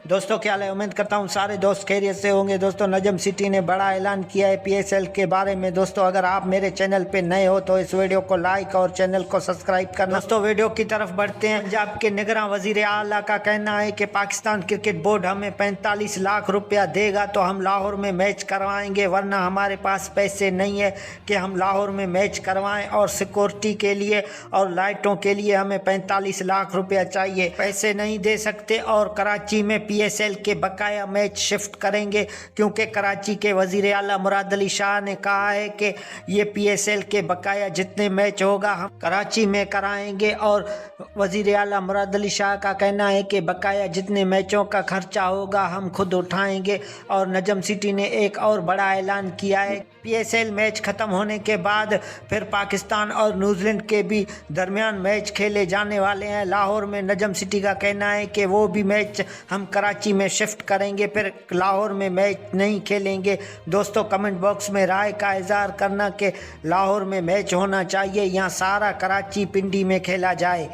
दोस्तों क्या हाल है। उम्मीद करता हूँ सारे दोस्त खैरियत से होंगे। दोस्तों नजम सिटी ने बड़ा ऐलान किया है पीएसएल के बारे में। दोस्तों अगर आप मेरे चैनल पे नए हो तो इस वीडियो को लाइक और चैनल को सब्सक्राइब करना। दोस्तों वीडियो की तरफ बढ़ते हैं। पंजाब के निगरान वजीर आला का कहना है कि पाकिस्तान क्रिकेट बोर्ड हमें 45 लाख रुपया देगा तो हम लाहौर में मैच करवाएंगे, वरना हमारे पास पैसे नहीं है कि हम लाहौर में मैच करवाएं। और सिक्योरिटी के लिए और लाइटों के लिए हमें 45 लाख रुपया चाहिए, पैसे नहीं दे सकते और कराची में पीएसएल के बकाया मैच शिफ्ट करेंगे, क्योंकि कराची के वजीर आला मुराद अली शाह ने कहा है कि ये पीएसएल के बकाया जितने मैच होगा हम कराची में कराएंगे। और वजीर आला मुराद अली शाह का कहना है कि बकाया जितने मैचों का खर्चा होगा हम खुद उठाएंगे। और नजम सिटी ने एक और बड़ा ऐलान किया है, पीएसएल मैच ख़त्म होने के बाद फिर पाकिस्तान और न्यूजीलैंड के भी दरमियान मैच खेले जाने वाले हैं लाहौर में। नजम सिटी का कहना है कि वो भी मैच हम कराची में शिफ्ट करेंगे, फिर लाहौर में मैच नहीं खेलेंगे। दोस्तों कमेंट बॉक्स में राय का इज़हार करना कि लाहौर में मैच होना चाहिए या सारा कराची पिंडी में खेला जाए।